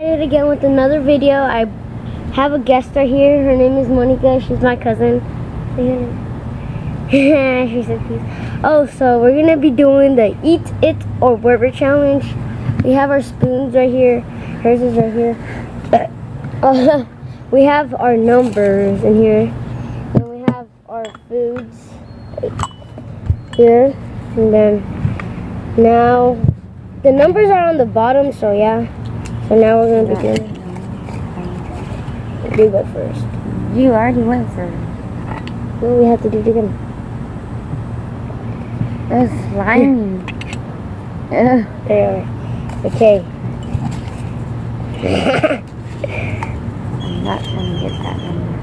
It again with another video. I have a guest right here. Her name is Monica. She's my cousin. She said peace. Oh, so we're gonna be doing the eat it or whatever challenge. We have our spoons right here. Hers is right here. We have our numbers in here. And we have our foods here. And then now the numbers are on the bottom, so yeah. So now we're gonna be doing it. You go first. You already went first. No, we have to do it again. It's slimy. There you are. Okay. I'm not trying to get that number.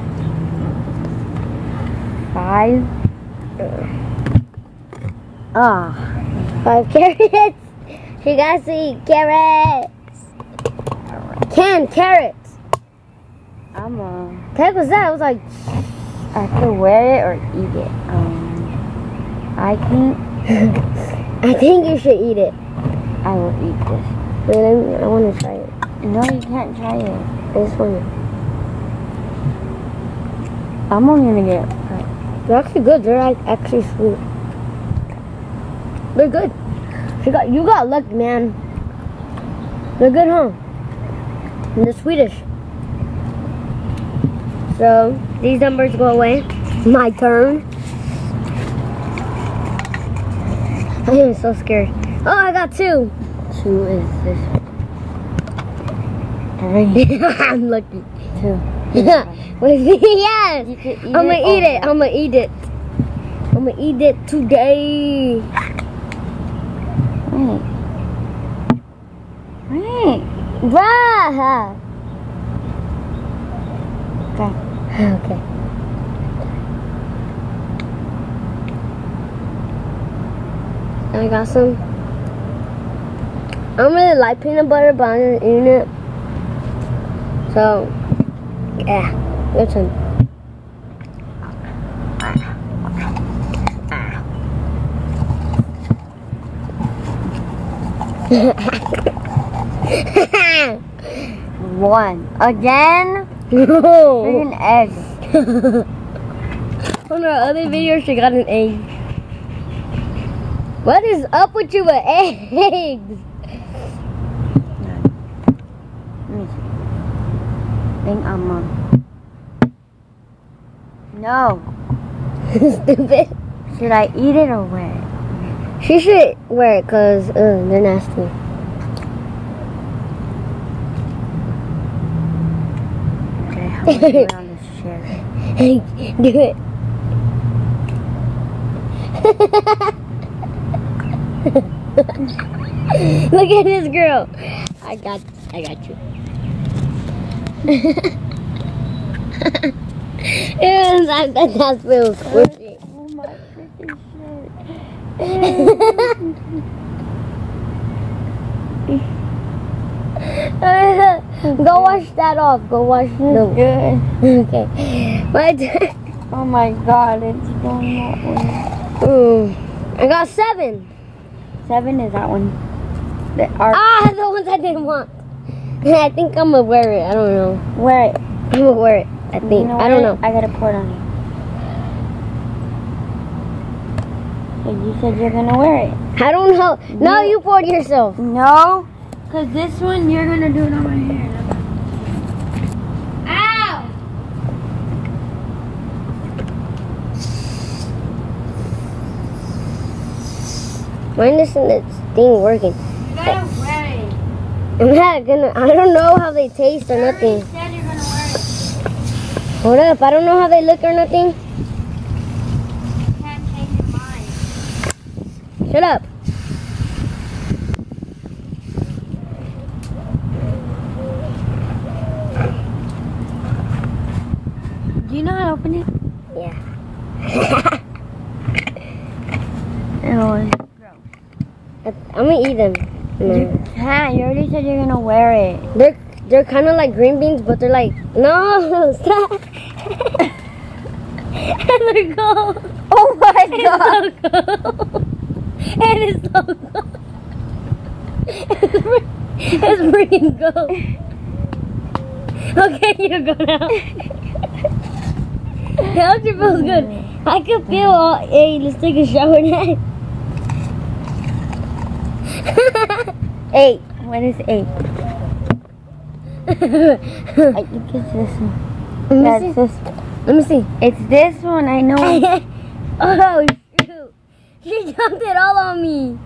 5. 5 carrots. She got to eat carrots. Carrots. The heck was that? I was like, I have to wear it or eat it. I think I think you should eat it. I will eat this. Wait, I want to try it. No, you can't try it. This one. I'm only gonna get it. They're actually good. They're actually sweet. They're good. You got luck, man. They're good, huh? And they're Swedish. So these numbers go away. My turn. I am so scared. Oh, I got 2. 2 is this. 3. I'm lucky. 2. Wait, yes. You could eat I'm gonna eat it. over. I'm gonna eat it. I'm gonna eat it today. Wait. Bruh. Okay. Okay. I got some. I don't really like peanut butter, but I'm gonna eat it. So, yeah, your turn. One. Again? No. Freaking egg. On our other video, she got an egg. What is up with you with eggs? Let me see. I think I'm No. Stupid. Should I eat it or wear it? She should wear it because they're nasty. Okay, how do I do it on this chair? Do it. Look at this girl. I got you. That's real squishy. Oh my freaking Go wash that off. Go wash the. Good. Okay. My turn. Oh my god, it's going that way. I got 7. 7 is that one. The ones I didn't want. I think I'm gonna wear it. I don't know. Wear it. I'm gonna wear it. I think. I don't know. I gotta pour it on you. So you said you're gonna wear it. I don't know. No, you poured yourself. No, because this one you're gonna do it on my hair. Ow! Why isn't this thing working? You gotta wear it. I'm not gonna. I don't know how they taste or nothing. You said you're gonna wear it. Hold up. I don't know how they look or nothing. You can't change your mind. Shut up. Do you know how to open it? Yeah. Oh, I'm gonna eat them. No. you can't. You already said you're gonna wear it. They're kind of like green beans, but they're like no. Stop. Let it go. Oh my god. It is so cool. It's freaking cool. Okay, you go now. That feels good. I can feel all. Hey, let's take a shower now. 8. What is 8? I think it's this one. Let me see. This. Let me see. It's this one. I know. Oh shoot! She dumped it all on me.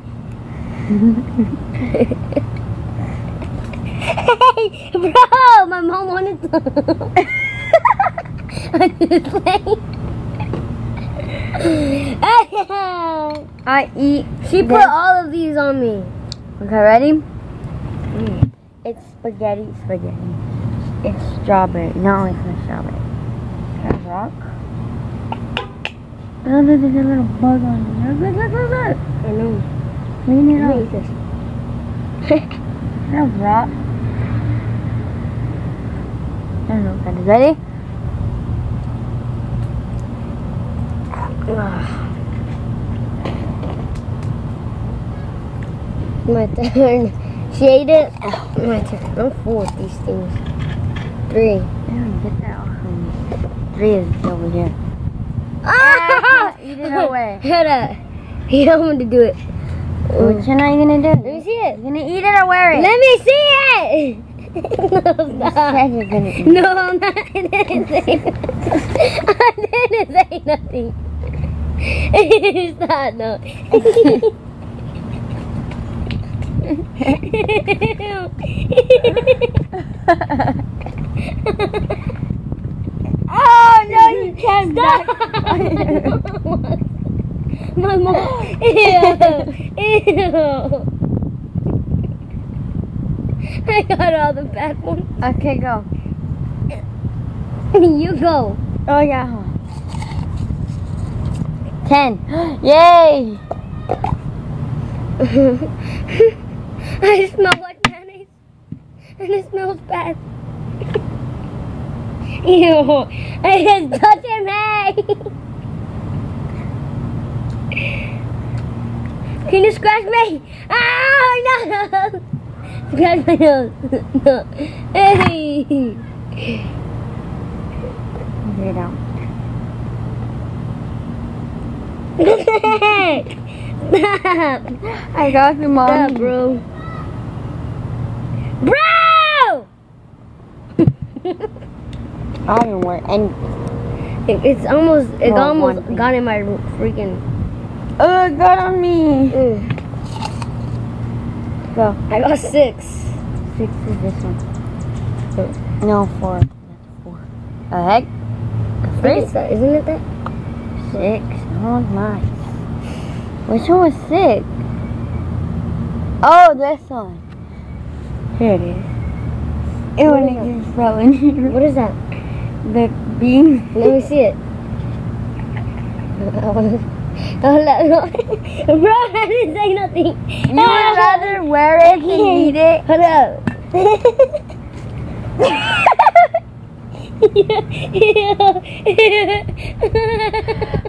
Hey, bro! My mom wanted some. I'm just playing. I eat. She put all of these on me. Okay, ready? It's spaghetti. It's strawberry. No, it's not strawberry. Can I rock? Oh, there's a little bug on it. Look. I know. Clean it Let me up. eat this. Can I rock? I don't know if that is ready. My turn. She ate it. My turn. I'm full with these things. 3. I don't get that off of me. 3 is over here. Ah! Eat it away. Shut up. You don't want to do it. Which one are you gonna do? Let me see it. You're gonna eat it or wear it? Let me see it. No, You stop. said you're gonna eat it. No, I'm not. I didn't say nothing. Stop, no. Oh no, you can't. Stop. My mom. Ew. I got all the bad ones. Okay, go. You go. Oh yeah. 10. Yay! I smell like mayonnaise. And it smells bad. Ew. It's touching me. Can you scratch me? Oh, no. Scratch my nose. No. Hey. Get it out. Stop. I got you, Mom. Stop, bro. Bro! I don't wear any. It's almost, it No, almost one thing. got in my freaking. Oh, it got on me. Go. I got 6. 6 is this one. No, 4. That's 4. A heck? Isn't it that? 6. Oh, nice. Which one was 6? Oh, this one. Here it is. It What only is just fell in here. What is that? The bean. Let me see it. Oh, no. Bro, I didn't say nothing. You would rather wear it than eat it? Hold up.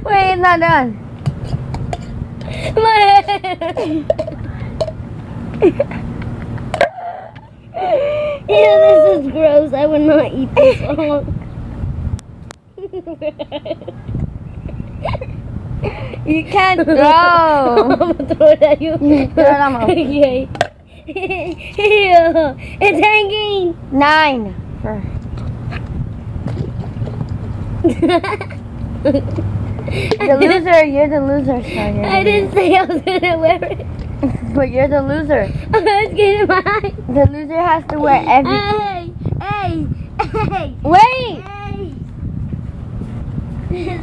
Wait, it's not done. My Ew, this is gross. I would not eat this all. You can't throw. I'm gonna throw it at you. You throw it on my- Okay. Ew, it's hanging. 9. First. The loser, you're the loser, so you're I didn't say I was gonna wear it. But you're the loser. I was getting mine. The loser has to wear everything. Hey, hey, hey, Wait! hey.